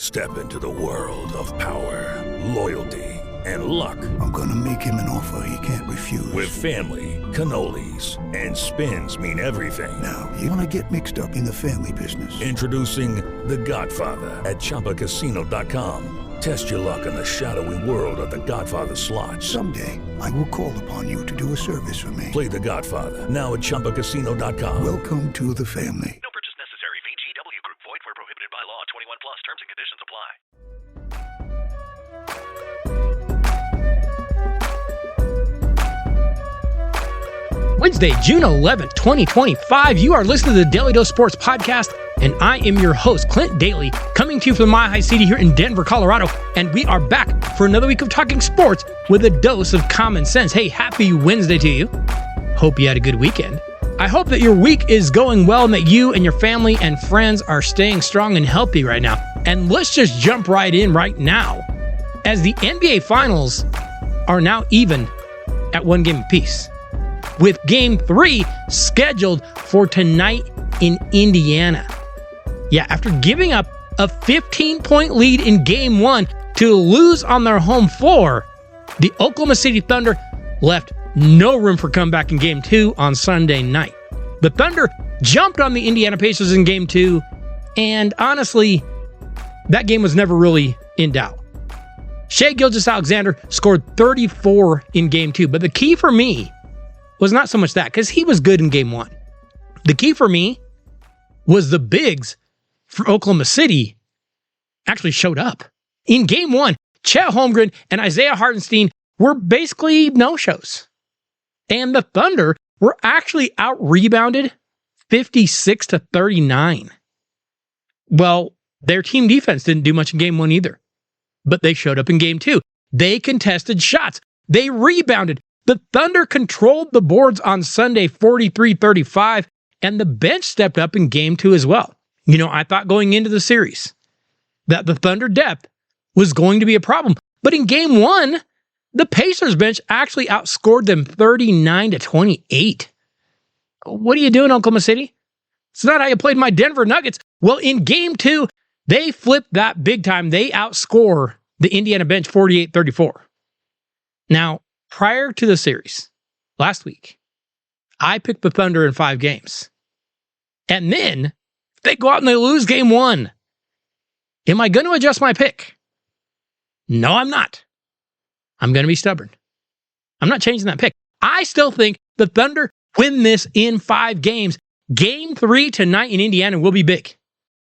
Step into the world of power, loyalty, and luck. I'm gonna make him an offer he can't refuse. With family, cannolis, and spins mean everything. Now, you wanna get mixed up in the family business. Introducing The Godfather at ChumbaCasino.com. Test your luck in the shadowy world of The Godfather slot. Someday, I will call upon you to do a service for me. Play The Godfather now at ChumbaCasino.com. Welcome to the family. No purchase necessary. VGW Group. Void where prohibited by law. 21 plus. Terms and conditions apply. Wednesday, June 11th, 2025. You are listening to the Daly Dose Sports Podcast, and I am your host, Clint Daly, coming to you from the Mile High City here in Denver, Colorado. And we are back for another week of talking sports with a dose of common sense. Hey, happy Wednesday to you. Hope you had a good weekend. I hope that your week is going well and that you and your family and friends are staying strong and healthy right now. And let's just jump right in right now, as the NBA Finals are now even at one game apiece, with Game 3 scheduled for tonight in Indiana. Yeah, after giving up a 15-point lead in Game 1 to lose on their home floor, the Oklahoma City Thunder left no room for comeback in Game 2 on Sunday night. The Thunder jumped on the Indiana Pacers in Game 2, and honestly, that game was never really in doubt. Shai Gilgeous-Alexander scored 34 in Game 2, but the key for me was not so much that, because he was good in Game 1. The key for me was the bigs for Oklahoma City actually showed up. In Game 1, Chet Holmgren and Isaiah Hartenstein were basically no-shows. And the Thunder were actually out-rebounded 56-39. Well, their team defense didn't do much in Game 1 either, but they showed up in Game 2. They contested shots. They rebounded. The Thunder controlled the boards on Sunday 43-35, and the bench stepped up in Game 2 as well. You know, I thought going into the series that the Thunder depth was going to be a problem, but in Game 1, the Pacers bench actually outscored them 39-28. What are you doing, Oklahoma City? It's not how you played my Denver Nuggets. Well, in Game 2, they flipped that big time. They outscore the Indiana bench 48-34. Now, prior to the series, last week, I picked the Thunder in 5 games. And then they go out and they lose Game 1. Am I going to adjust my pick? No, I'm not. I'm going to be stubborn. I'm not changing that pick. I still think the Thunder win this in 5 games. Game 3 tonight in Indiana will be big.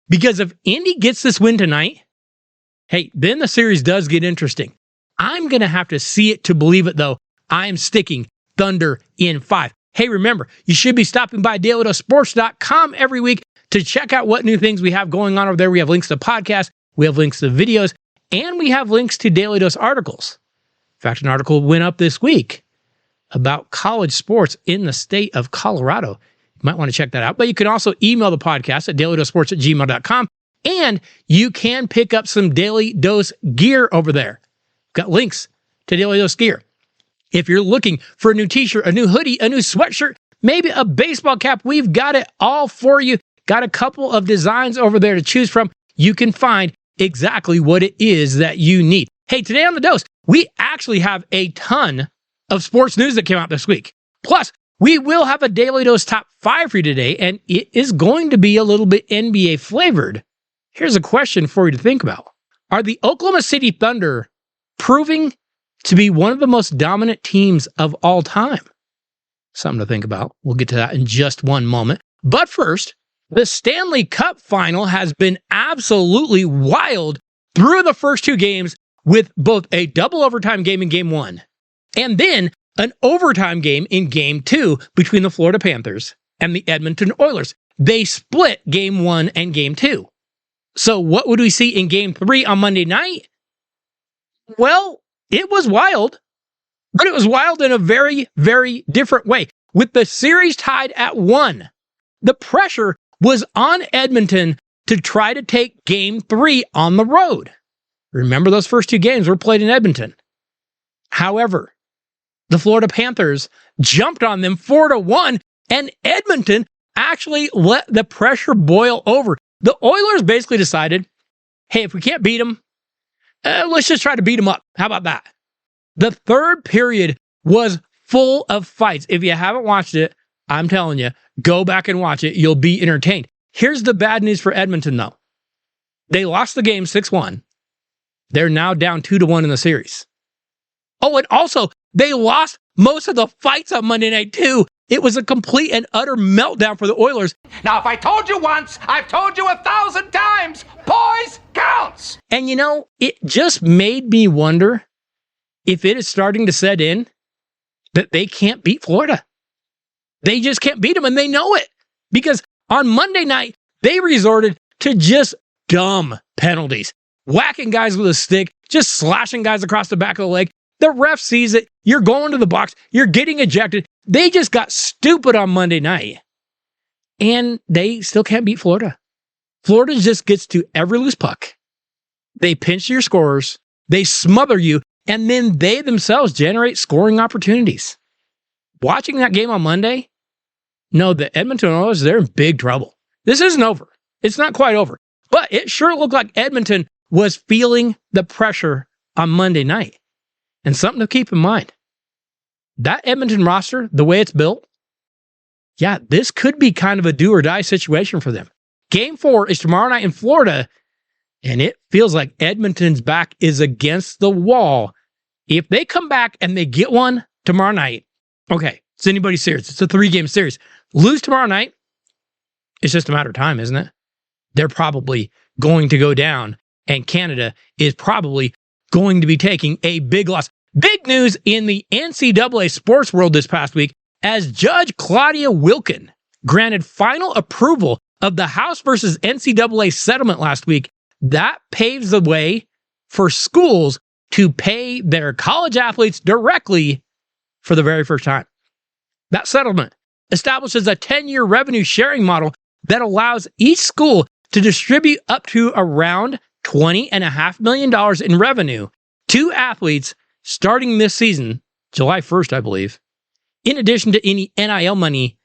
Because if Indy gets this win tonight, hey, then the series does get interesting. I'm going to have to see it to believe it, though. I'm sticking Thunder in 5. Hey, remember, you should be stopping by DailyDoseSports.com every week to check out what new things we have going on over there. We have links to podcasts, we have links to videos, and we have links to Daly Dose articles. In fact, an article went up this week about college sports in the state of Colorado. You might want to check that out. But you can also email the podcast at dailydosesports@gmail.com, and you can pick up some Daly Dose gear over there. Got links to Daly Dose gear. If you're looking for a new t-shirt, a new hoodie, a new sweatshirt, maybe a baseball cap, we've got it all for you. Got a couple of designs over there to choose from. You can find exactly what it is that you need. Hey, today on The Dose, we actually have a ton of sports news that came out this week. Plus, we will have a Daly Dose top 5 for you today, and it is going to be a little bit NBA flavored. Here's a question for you to think about. Are the Oklahoma City Thunder proving to be one of the most dominant teams of all time? Something to think about. We'll get to that in just one moment. But first, the Stanley Cup final has been absolutely wild through the first 2 games, with both a double overtime game in Game 1 and then an overtime game in Game 2 between the Florida Panthers and the Edmonton Oilers. They split Game 1 and Game 2. So what would we see in Game 3 on Monday night? Well, it was wild, but it was wild in a very, very different way. With the series tied at 1, the pressure was on Edmonton to try to take Game 3 on the road. Remember, those first 2 games were played in Edmonton. However, the Florida Panthers jumped on them 4-1, and Edmonton actually let the pressure boil over. The Oilers basically decided, hey, if we can't beat them, let's just try to beat them up. How about that? The third period was full of fights. If you haven't watched it, I'm telling you, go back and watch it. You'll be entertained. Here's the bad news for Edmonton, though. They lost the game 6-1. They're now down 2-1 in the series. Oh, and also, they lost most of the fights on Monday night, too. It was a complete and utter meltdown for the Oilers. Now, if I told you once, I've told you 1,000 times. Boys counts. And it just made me wonder if it is starting to set in that they can't beat Florida. They just can't beat them, and they know it. Because on Monday night, they resorted to just dumb penalties. Whacking guys with a stick, just slashing guys across the back of the leg. The ref sees it. You're going to the box. You're getting ejected. They just got stupid on Monday night. And they still can't beat Florida. Florida just gets to every loose puck. They pinch your scorers. They smother you. And then they themselves generate scoring opportunities. Watching that game on Monday, no, the Edmonton Oilers, they're in big trouble. This isn't over. It's not quite over. But it sure looked like Edmonton was feeling the pressure on Monday night. And something to keep in mind, that Edmonton roster, the way it's built, yeah, this could be kind of a do or die situation for them. Game 4 is tomorrow night in Florida, and it feels like Edmonton's back is against the wall. If they come back and they get one tomorrow night, okay, it's anybody's series. It's a 3-game series. Lose tomorrow night, it's just a matter of time, isn't it? They're probably going to go down, and Canada is probably going to be taking a big loss. Big news in the NCAA sports world this past week as Judge Claudia Wilkin granted final approval of the House versus NCAA settlement last week. That paves the way for schools to pay their college athletes directly for the very first time. That settlement establishes a 10-year revenue sharing model that allows each school to distribute up to around $20.5 million in revenue to athletes starting this season, July 1st, I believe, in addition to any NIL money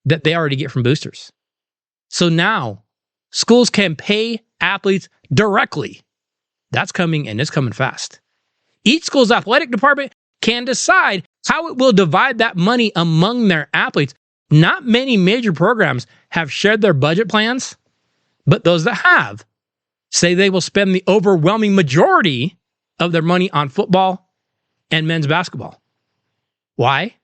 that they already get from boosters. So now, schools can pay athletes directly. That's coming, and it's coming fast. Each school's athletic department can decide how it will divide that money among their athletes. Not many major programs have shared their budget plans, but those that have say they will spend the overwhelming majority of their money on football and men's basketball. Why?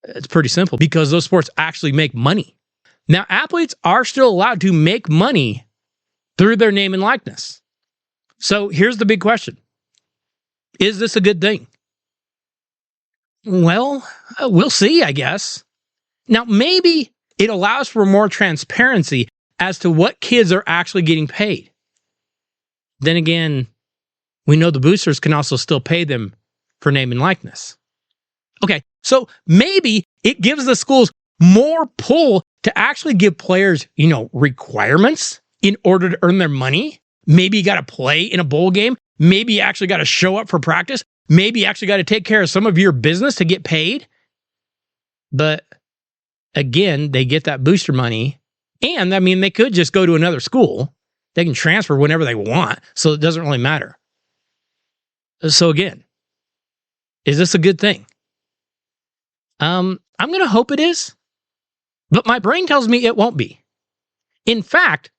It's pretty simple, because those sports actually make money. Now, athletes are still allowed to make money through their name and likeness. So here's the big question. Is this a good thing? Well, we'll see, I guess. Now, maybe it allows for more transparency as to what kids are actually getting paid. Then again, we know the boosters can also still pay them for name and likeness. Okay, so maybe it gives the schools more pull to actually give players, requirements in order to earn their money. Maybe you got to play in a bowl game. Maybe you actually got to show up for practice. Maybe you actually got to take care of some of your business to get paid. But again, they get that booster money. And they could just go to another school. They can transfer whenever they want. So it doesn't really matter. So again, is this a good thing? I'm going to hope it is. But my brain tells me it won't be. In fact,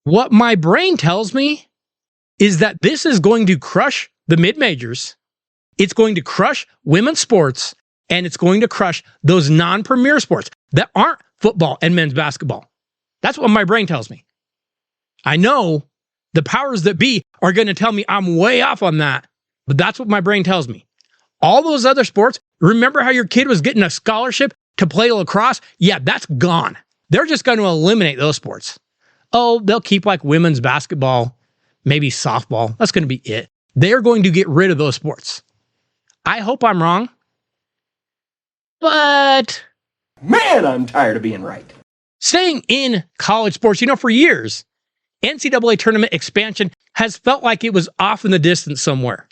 what my brain tells me is that this is going to crush the mid-majors. It's going to crush women's sports. And it's going to crush those non-premier sports that aren't football and men's basketball. That's what my brain tells me. I know the powers that be are going to tell me I'm way off on that, but that's what my brain tells me. All those other sports, remember how your kid was getting a scholarship to play lacrosse? Yeah, that's gone. They're just going to eliminate those sports. Oh, they'll keep like women's basketball, maybe softball. That's going to be it. They're going to get rid of those sports. I hope I'm wrong. But Man, I'm tired of being right. Staying in college sports, for years, NCAA tournament expansion has felt like it was off in the distance somewhere.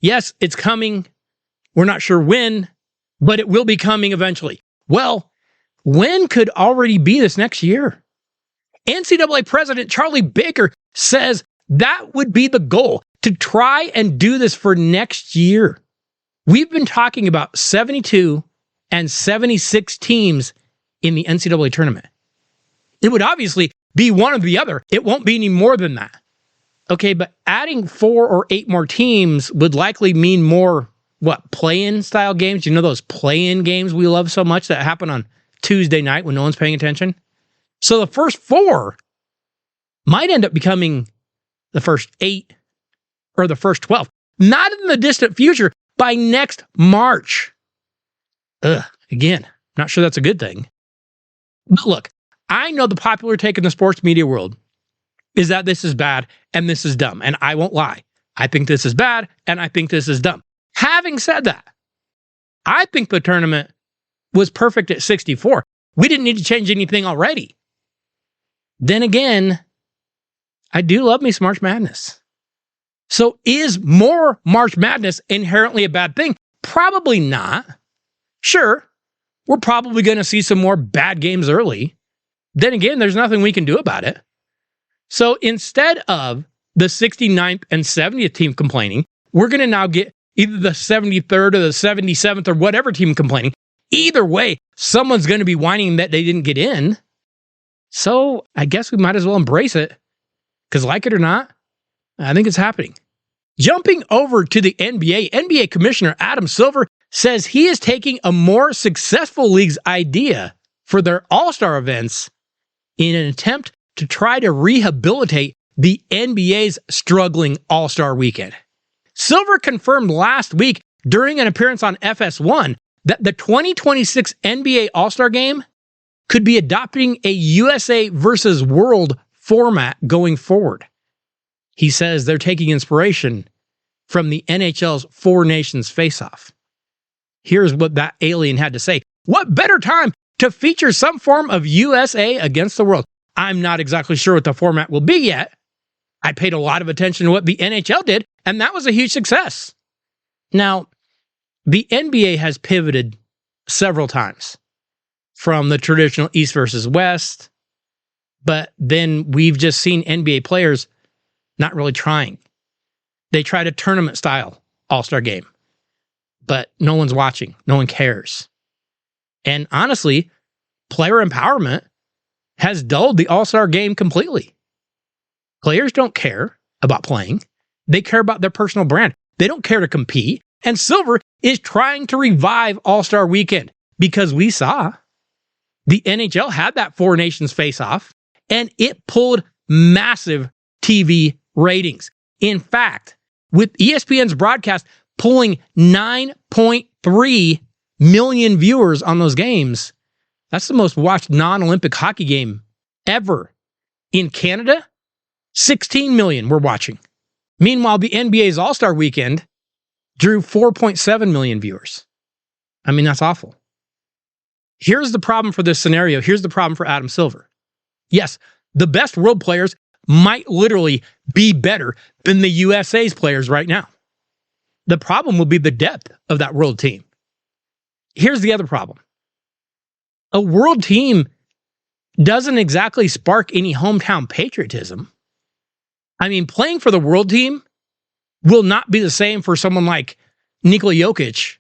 Yes, it's coming. We're not sure when, but it will be coming eventually. Well, when could already be this next year? NCAA President Charlie Baker says that would be the goal, to try and do this for next year. We've been talking about 72 and 76 teams in the NCAA tournament. It would obviously be one or the other. It won't be any more than that. Okay, but adding 4 or 8 more teams would likely mean more, play-in style games? You know those play-in games we love so much that happen on Tuesday night when no one's paying attention? So the first 4 might end up becoming the first 8 or the first 12. Not in the distant future, by next March. Again, not sure that's a good thing. But look, I know the popular take in the sports media world is that this is bad and this is dumb. And I won't lie. I think this is bad and I think this is dumb. Having said that, I think the tournament was perfect at 64. We didn't need to change anything already. Then again, I do love me some March Madness. So is more March Madness inherently a bad thing? Probably not. Sure, we're probably going to see some more bad games early. Then again, there's nothing we can do about it. So instead of the 69th and 70th team complaining, we're going to now get either the 73rd or the 77th or whatever team complaining. Either way, someone's going to be whining that they didn't get in. So I guess we might as well embrace it. Because like it or not, I think it's happening. Jumping over to the NBA Commissioner Adam Silver says he is taking a more successful league's idea for their All-Star events in an attempt to try to rehabilitate the NBA's struggling All-Star weekend. Silver confirmed last week during an appearance on FS1 that the 2026 NBA All-Star Game could be adopting a USA versus World format going forward. He says they're taking inspiration from the NHL's Four Nations Face-Off. Here's what that alien had to say. What better time to feature some form of USA against the world? I'm not exactly sure what the format will be yet. I paid a lot of attention to what the NHL did, and that was a huge success. Now, the NBA has pivoted several times from the traditional East versus West, but then we've just seen NBA players not really trying. They tried a tournament-style All-Star game, but no one's watching. No one cares. And honestly, player empowerment has dulled the All-Star game completely. Players don't care about playing. They care about their personal brand. They don't care to compete. And Silver is trying to revive All-Star Weekend because we saw the NHL had that Four Nations face-off and it pulled massive TV ratings. In fact, with ESPN's broadcast pulling 9.3 million viewers on those games, that's the most watched non-Olympic hockey game ever. In Canada, 16 million were watching. Meanwhile, the NBA's All-Star Weekend drew 4.7 million viewers. I mean, that's awful. Here's the problem for this scenario. Here's the problem for Adam Silver. Yes, the best world players might literally be better than the USA's players right now. The problem will be the depth of that world team. Here's the other problem. A world team doesn't exactly spark any hometown patriotism. I mean, playing for the world team will not be the same for someone like Nikola Jokic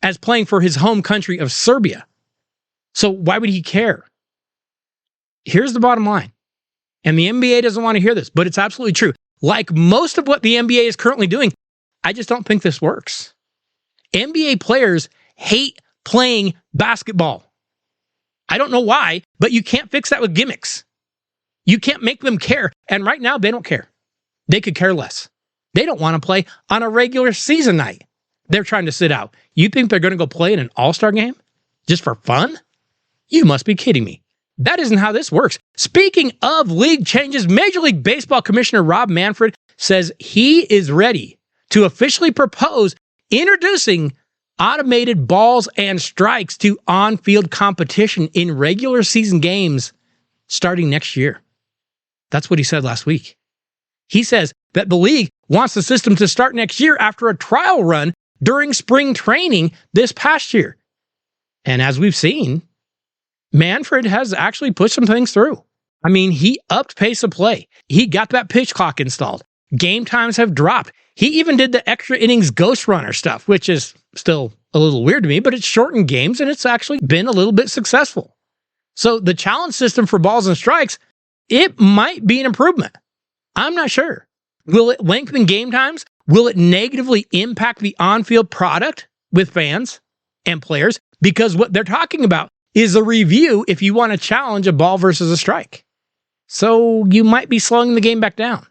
as playing for his home country of Serbia. So why would he care? Here's the bottom line. And the NBA doesn't want to hear this, but it's absolutely true. Like most of what the NBA is currently doing, I just don't think this works. NBA players hate playing basketball. I don't know why, but you can't fix that with gimmicks. You can't make them care. And right now, they don't care. They could care less. They don't want to play on a regular season night. They're trying to sit out. You think they're going to go play in an all-star game just for fun? You must be kidding me. That isn't how this works. Speaking of league changes, Major League Baseball Commissioner Rob Manfred says he is ready to officially propose introducing automated balls and strikes to on-field competition in regular season games starting next year. That's what he said last week. He says that the league wants the system to start next year after a trial run during spring training this past year. And as we've seen, Manfred has actually pushed some things through. I mean, he upped pace of play. He got that pitch clock installed. Game times have dropped. He even did the extra innings ghost runner stuff, which is still a little weird to me, but it's shortened games and it's actually been a little bit successful. So the challenge system for balls and strikes, it might be an improvement. I'm not sure. Will it lengthen game times? Will it negatively impact the on-field product with fans and players? Because what they're talking about is a review if you want to challenge a ball versus a strike. So you might be slowing the game back down.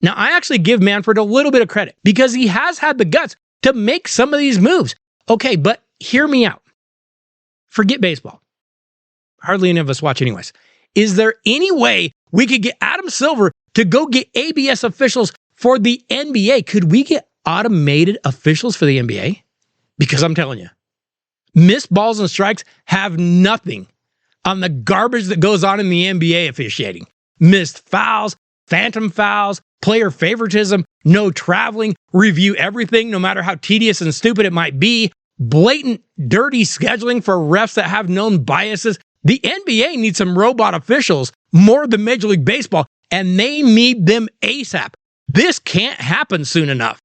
Now, I actually give Manfred a little bit of credit because he has had the guts to make some of these moves. Okay, but hear me out. Forget baseball. Hardly any of us watch anyways. Is there any way we could get Adam Silver to go get ABS officials for the NBA? Could we get automated officials for the NBA? Because I'm telling you, missed balls and strikes have nothing on the garbage that goes on in the NBA officiating. Missed fouls, phantom fouls, player favoritism, no traveling, review everything no matter how tedious and stupid it might be, blatant, dirty scheduling for refs that have known biases. The NBA needs some robot officials more than Major League Baseball, and they need them ASAP. This can't happen soon enough.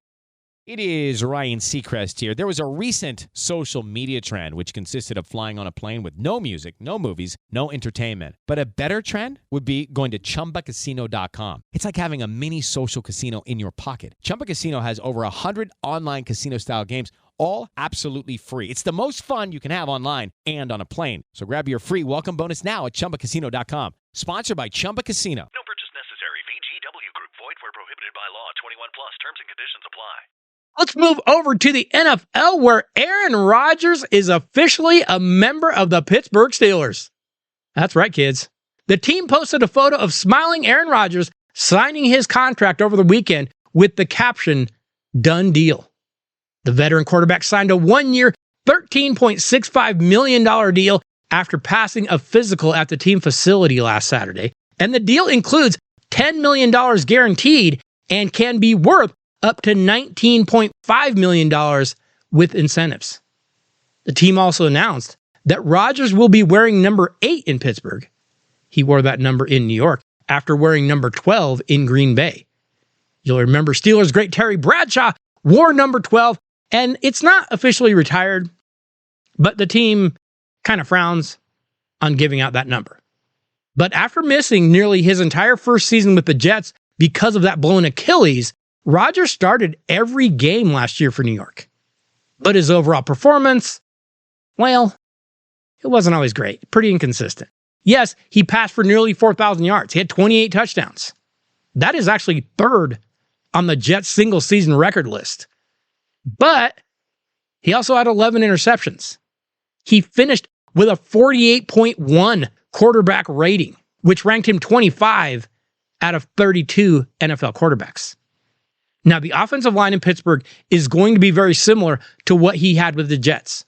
It is Ryan Seacrest here. There was a recent social media trend which consisted of flying on a plane with no music, no movies, no entertainment. But a better trend would be going to ChumbaCasino.com. It's like having a mini social casino in your pocket. Chumba Casino has over 100 online casino-style games, all absolutely free. It's the most fun you can have online and on a plane. So grab your free welcome bonus now at ChumbaCasino.com. Sponsored by Chumba Casino. No purchase necessary. VGW Group. Void where prohibited by law. 21 plus. Terms and conditions apply. Let's move over to the NFL where Aaron Rodgers is officially a member of the Pittsburgh Steelers. That's right, kids. The team posted a photo of smiling Aaron Rodgers signing his contract over the weekend with the caption, "Done deal." The veteran quarterback signed a one-year, $13.65 million deal after passing a physical at the team facility last Saturday. And the deal includes $10 million guaranteed and can be worth up to $19.5 million with incentives. The team also announced that Rodgers will be wearing number 8 in Pittsburgh. He wore that number in New York after wearing number 12 in Green Bay. You'll remember Steelers great Terry Bradshaw wore number 12, and it's not officially retired, but the team kind of frowns on giving out that number. But after missing nearly his entire first season with the Jets because of that blown Achilles, Rodgers started every game last year for New York. But his overall performance, well, it wasn't always great. Pretty inconsistent. Yes, he passed for nearly 4,000 yards. He had 28 touchdowns. That is actually third on the Jets single-season record list. But he also had 11 interceptions. He finished with a 48.1 quarterback rating, which ranked him 25 out of 32 NFL quarterbacks. Now, the offensive line in Pittsburgh is going to be very similar to what he had with the Jets.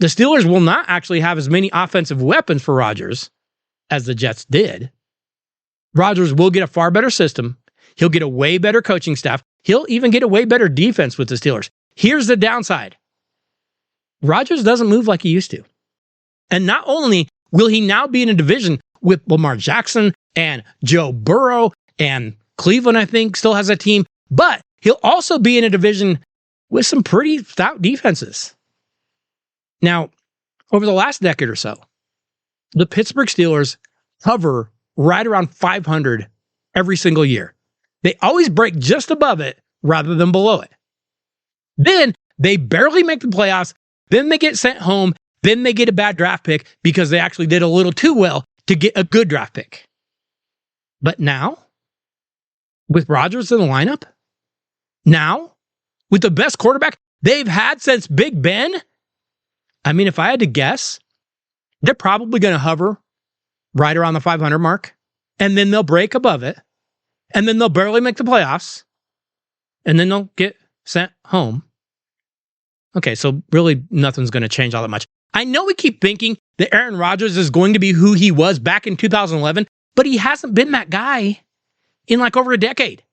The Steelers will not actually have as many offensive weapons for Rodgers as the Jets did. Rodgers will get a far better system. He'll get a way better coaching staff. He'll even get a way better defense with the Steelers. Here's the downside. Rodgers doesn't move like he used to. And not only will he now be in a division with Lamar Jackson and Joe Burrow, and Cleveland, I think, still has a team, but he'll also be in a division with some pretty stout defenses. Now, over the last decade or so, the Pittsburgh Steelers hover right around 500 every single year. They always break just above it rather than below it. Then they barely make the playoffs. Then they get sent home. Then they get a bad draft pick because they actually did a little too well to get a good draft pick. But now, with Rodgers in the lineup, now, with the best quarterback they've had since Big Ben, I mean, if I had to guess, they're probably going to hover right around the 500 mark, and then they'll break above it, and then they'll barely make the playoffs, and then they'll get sent home. Okay, so really nothing's going to change all that much. I know we keep thinking that Aaron Rodgers is going to be who he was back in 2011, but he hasn't been that guy in like over a decade.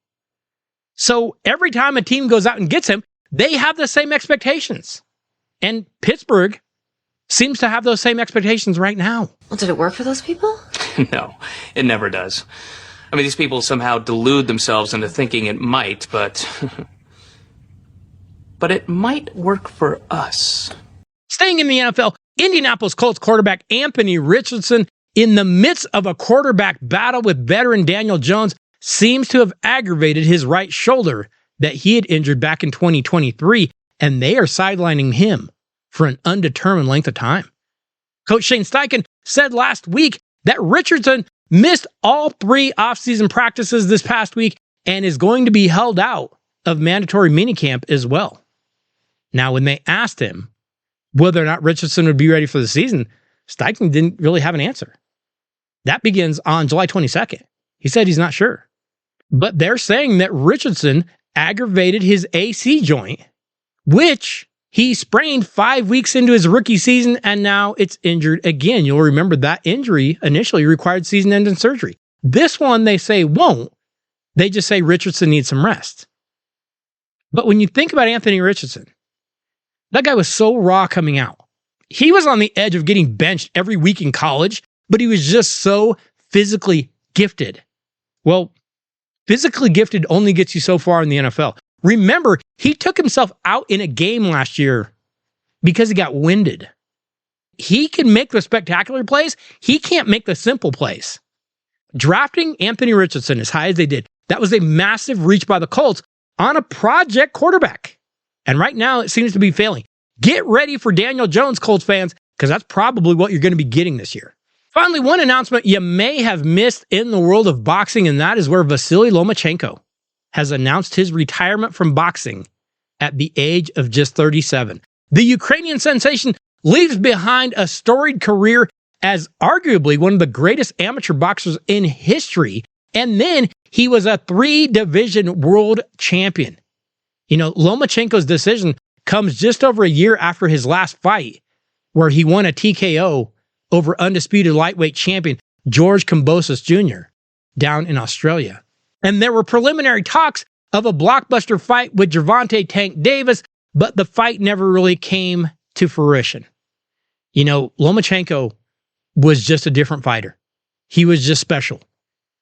So every time a team goes out and gets him, they have the same expectations. And Pittsburgh seems to have those same expectations right now. Well, did it work for those people? No, it never does. I mean, these people somehow delude themselves into thinking it might, but... but it might work for us. Staying in the NFL, Indianapolis Colts quarterback Anthony Richardson, in the midst of a quarterback battle with veteran Daniel Jones, seems to have aggravated his right shoulder that he had injured back in 2023, and they are sidelining him for an undetermined length of time. Coach Shane Steichen said last week that Richardson missed all 3 offseason practices this past week and is going to be held out of mandatory minicamp as well. Now, when they asked him whether or not Richardson would be ready for the season, Steichen didn't really have an answer. That begins on July 22nd. He said he's not sure. But they're saying that Richardson aggravated his AC joint, which he sprained 5 weeks into his rookie season, and now it's injured again. You'll remember that injury initially required season-ending surgery. This one they say won't. They just say Richardson needs some rest. But when you think about Anthony Richardson, that guy was so raw coming out. He was on the edge of getting benched every week in college, but he was just so physically gifted. Well, physically gifted only gets you so far in the NFL. Remember, he took himself out in a game last year because he got winded. He can make the spectacular plays. He can't make the simple plays. Drafting Anthony Richardson as high as they did, that was a massive reach by the Colts on a project quarterback. And right now, it seems to be failing. Get ready for Daniel Jones, Colts fans, because that's probably what you're going to be getting this year. Finally, one announcement you may have missed in the world of boxing, and that is where Vasily Lomachenko has announced his retirement from boxing at the age of just 37. The Ukrainian sensation leaves behind a storied career as arguably one of the greatest amateur boxers in history, and then he was a 3-division world champion. You know, Lomachenko's decision comes just over a year after his last fight, where he won a TKO over undisputed lightweight champion George Kambosos Jr. down in Australia. And there were preliminary talks of a blockbuster fight with Gervonta Tank Davis, but the fight never really came to fruition. You know, Lomachenko was just a different fighter. He was just special.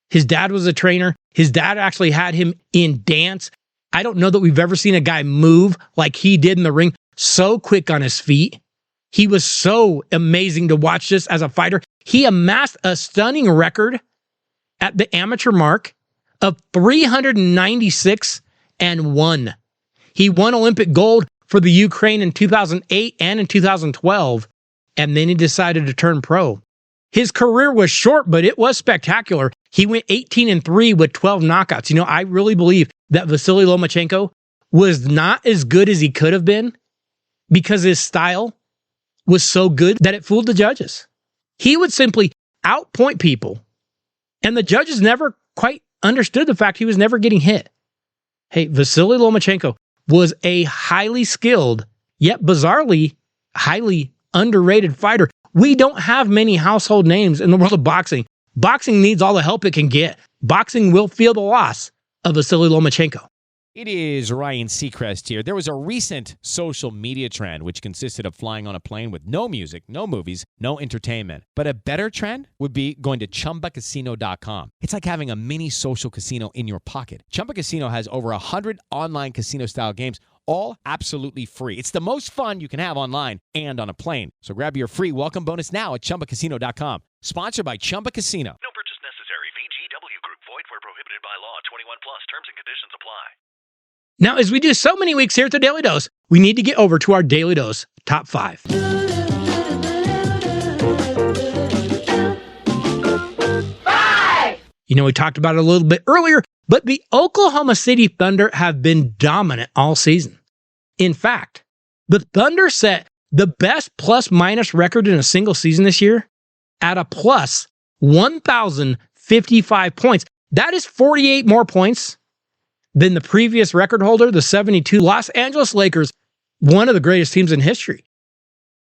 His dad was a trainer. His dad actually had him in dance. I don't know that we've ever seen a guy move like he did in the ring, so quick on his feet. He was so amazing to watch just as a fighter. He amassed a stunning record at the amateur mark of 396-1. He won Olympic gold for the Ukraine in 2008 and in 2012, and then he decided to turn pro. His career was short, but it was spectacular. He went 18-3 with 12 knockouts. You know, I really believe that Vasily Lomachenko was not as good as he could have been because his style was so good that it fooled the judges. He would simply outpoint people, and the judges never quite understood the fact he was never getting hit. Hey, Vasily Lomachenko was a highly skilled, yet bizarrely highly underrated fighter. We don't have many household names in the world of boxing. Boxing needs all the help it can get. Boxing will feel the loss of Vasily Lomachenko. It is Ryan Seacrest here. There was a recent social media trend which consisted of flying on a plane with no music, no movies, no entertainment. But a better trend would be going to ChumbaCasino.com. It's like having a mini social casino in your pocket. Chumba Casino has over 100 online casino-style games, all absolutely free. It's the most fun you can have online and on a plane. So grab your free welcome bonus now at ChumbaCasino.com. Sponsored by Chumba Casino. No purchase necessary. VGW Group. Void where prohibited by law. 21 plus. Terms and conditions apply. Now, as we do so many weeks here at the Daly Dose, we need to get over to our Daly Dose Top 5. You know, we talked about it a little bit earlier, but the Oklahoma City Thunder have been dominant all season. In fact, the Thunder set the best plus-minus record in a single season this year at a plus 1,055 points. That is 48 more points than the previous record holder, the 72 Los Angeles Lakers, one of the greatest teams in history.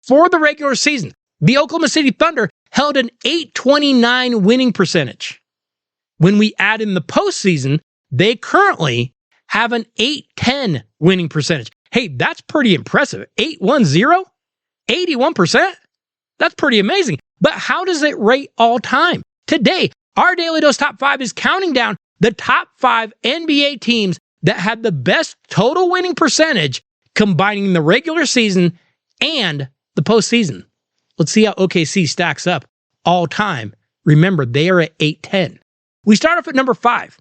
For the regular season, the Oklahoma City Thunder held an .829 winning percentage. When we add in the postseason, they currently have an .810 winning percentage. Hey, that's pretty impressive. 810? 81%? That's pretty amazing. But how does it rate all time? Today, our Daily Dose Top 5 is counting down the top 5 NBA teams that had the best total winning percentage combining the regular season and the postseason. Let's see how OKC stacks up all time. Remember, they are at 8-10. We start off at number 5.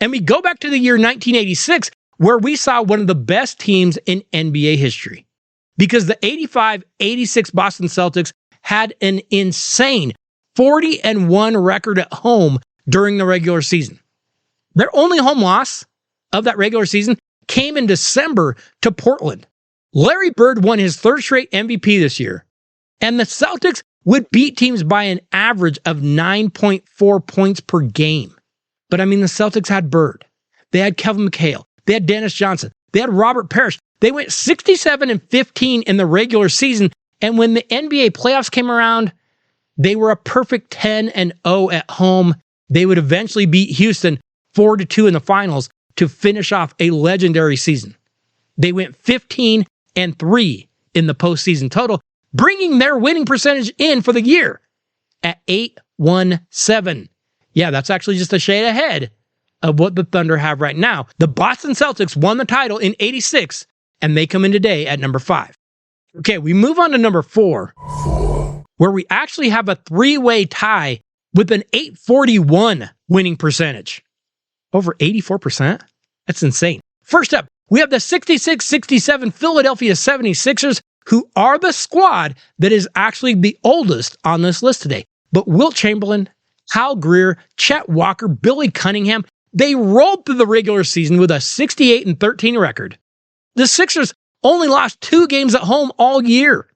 And we go back to the year 1986, where we saw one of the best teams in NBA history. Because the 85-86 Boston Celtics had an insane 40-1 record at home during the regular season. Their only home loss of that regular season came in December to Portland. Larry Bird won his third straight MVP this year, and the Celtics would beat teams by an average of 9.4 points per game. But the Celtics had Bird. They had Kevin McHale. They had Dennis Johnson. They had Robert Parrish. They went 67-15 in the regular season, and when the NBA playoffs came around, they were a perfect 10-0 at home. They would eventually beat Houston 4-2 in the finals to finish off a legendary season. They went 15-3 in the postseason total, bringing their winning percentage in for the year at 817. Yeah, that's actually just a shade ahead of what the Thunder have right now. The Boston Celtics won the title in 86, and they come in today at number 5. Okay, we move on to number 4, where we actually have a 3-way tie with an 841 winning percentage. Over 84%? That's insane. First up, we have the 66-67 Philadelphia 76ers, who are the squad that is actually the oldest on this list today. But Wilt Chamberlain, Hal Greer, Chet Walker, Billy Cunningham, they rolled through the regular season with a 68-13 record. The Sixers only lost 2 games at home all year.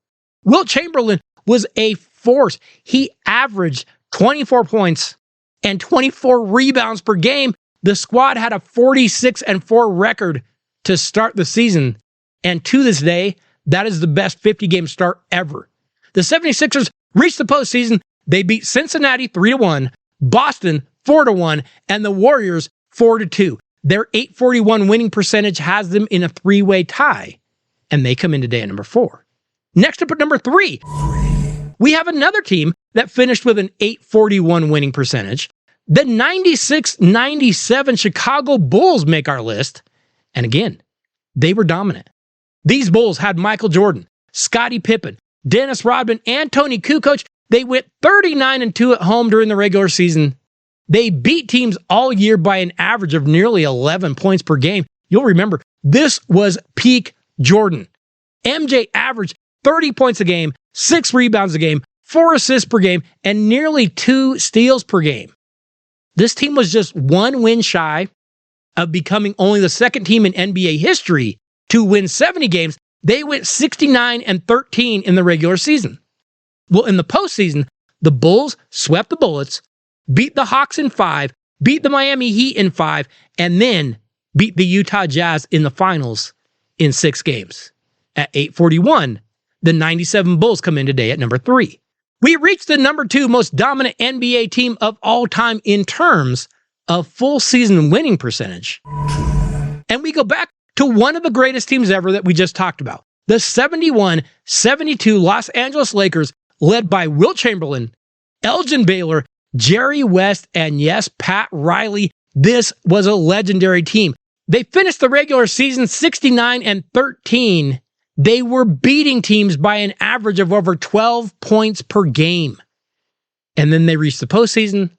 Wilt Chamberlain was a force. He averaged 24 points and 24 rebounds per game. The squad had a 46-4 record to start the season. And to this day, that is the best 50-game start ever. The 76ers reached the postseason. They beat Cincinnati 3-1, Boston 4-1, and the Warriors 4-2. Their 841 winning percentage has them in a 3-way tie, and they come in today at number 4. Next up at number 3, we have another team that finished with an 841 winning percentage. The 96-97 Chicago Bulls make our list, and again, they were dominant. These Bulls had Michael Jordan, Scottie Pippen, Dennis Rodman, and Tony Kukoc. They went 39-2 at home during the regular season. They beat teams all year by an average of nearly 11 points per game. You'll remember, this was peak Jordan. MJ averaged 30 points a game, 6 rebounds a game, 4 assists per game, and nearly 2 steals per game. This team was just 1 win shy of becoming only the second team in NBA history to win 70 games. They went 69-13 in the regular season. Well, in the postseason, the Bulls swept the Bullets, beat the Hawks in 5, beat the Miami Heat in 5, and then beat the Utah Jazz in the finals in 6 games. At 841, the 97 Bulls come in today at number 3. We reached the number 2 most dominant NBA team of all time in terms of full season winning percentage. And we go back to one of the greatest teams ever that we just talked about. The 71-72 Los Angeles Lakers, led by Wilt Chamberlain, Elgin Baylor, Jerry West, and yes, Pat Riley. This was a legendary team. They finished the regular season 69-13. They were beating teams by an average of over 12 points per game. And then they reached the postseason.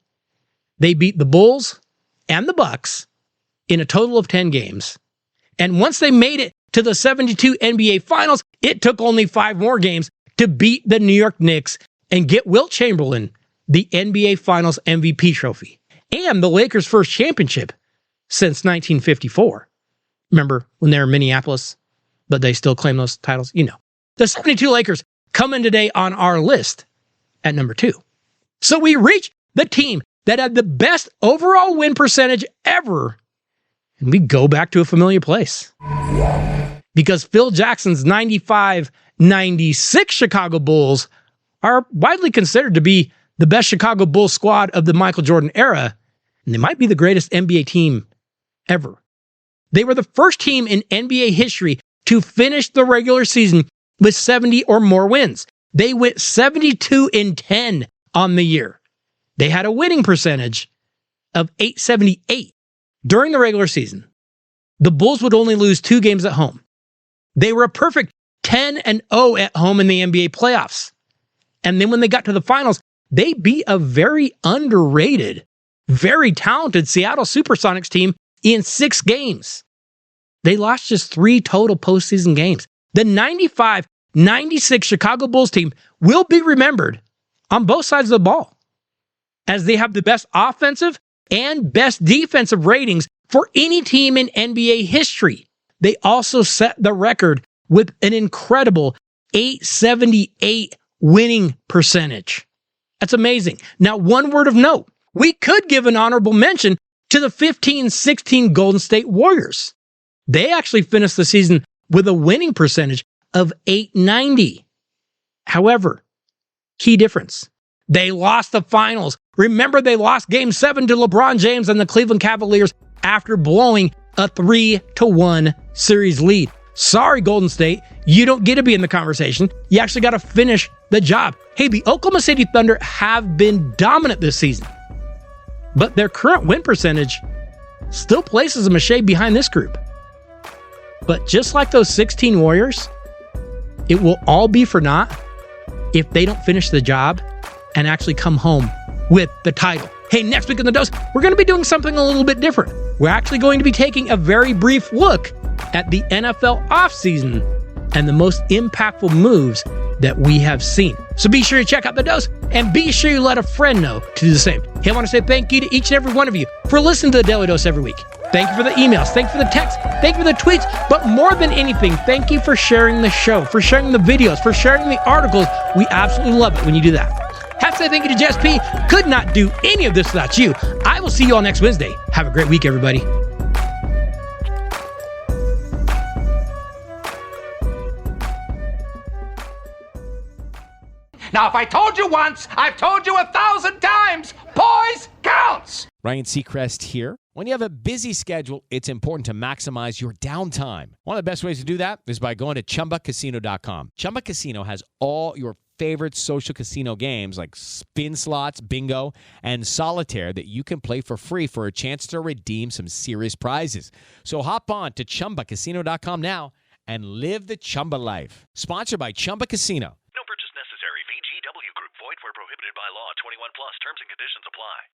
They beat the Bulls and the Bucks in a total of 10 games. And once they made it to the 72 NBA Finals, it took only 5 more games to beat the New York Knicks and get Wilt Chamberlain the NBA Finals MVP trophy and the Lakers' first championship since 1954. Remember when they were in Minneapolis, but they still claim those titles? You know. The 72 Lakers come in today on our list at number 2. So we reach the team that had the best overall win percentage ever, and we go back to a familiar place. Because Phil Jackson's 95-96 Chicago Bulls are widely considered to be the best Chicago Bulls squad of the Michael Jordan era, and they might be the greatest NBA team ever. They were the first team in NBA history to finish the regular season with 70 or more wins. They went 72-10 on the year. They had a winning percentage of .878 during the regular season. The Bulls would only lose 2 games at home. They were a perfect 10-0 at home in the NBA playoffs. And then when they got to the finals, they beat a very underrated, very talented Seattle Supersonics team in 6 games. They lost just 3 total postseason games. The 95-96 Chicago Bulls team will be remembered on both sides of the ball, as they have the best offensive and best defensive ratings for any team in NBA history. They also set the record with an incredible .878 winning percentage. That's amazing. Now, one word of note. We could give an honorable mention to the 15-16 Golden State Warriors. They actually finished the season with a winning percentage of .890. However, key difference. They lost the finals. Remember, they lost Game 7 to LeBron James and the Cleveland Cavaliers after blowing a 3-1 series lead. Sorry, Golden State, you don't get to be in the conversation. You actually got to finish the job. Hey, the Oklahoma City Thunder have been dominant this season, but their current win percentage still places them a shade behind this group. But just like those 16 Warriors, it will all be for naught if they don't finish the job and actually come home with the title. Hey, next week on The Dose, we're going to be doing something a little bit different. We're actually going to be taking a very brief look at the NFL offseason and the most impactful moves that we have seen. So be sure to check out The Dose and be sure you let a friend know to do the same. Hey, I want to say thank you to each and every one of you for listening to the Daly Dose every week. Thank you for the emails. Thank you for the texts. Thank you for the tweets. But more than anything, thank you for sharing the show, for sharing the videos, for sharing the articles. We absolutely love it when you do that. Have to say thank you to Jess P. Could not do any of this without you. I will see you all next Wednesday. Have a great week, everybody. Now, if I told you once, I've told you 1,000 times. Poise counts. Ryan Seacrest here. When you have a busy schedule, it's important to maximize your downtime. One of the best ways to do that is by going to ChumbaCasino.com. Chumba Casino has all your favorite social casino games like spin slots, bingo, and solitaire that you can play for free for a chance to redeem some serious prizes. So hop on to ChumbaCasino.com now and live the Chumba life. Sponsored by Chumba Casino. No purchase necessary. VGW Group. Void where prohibited by law. 21 plus. Terms and conditions apply.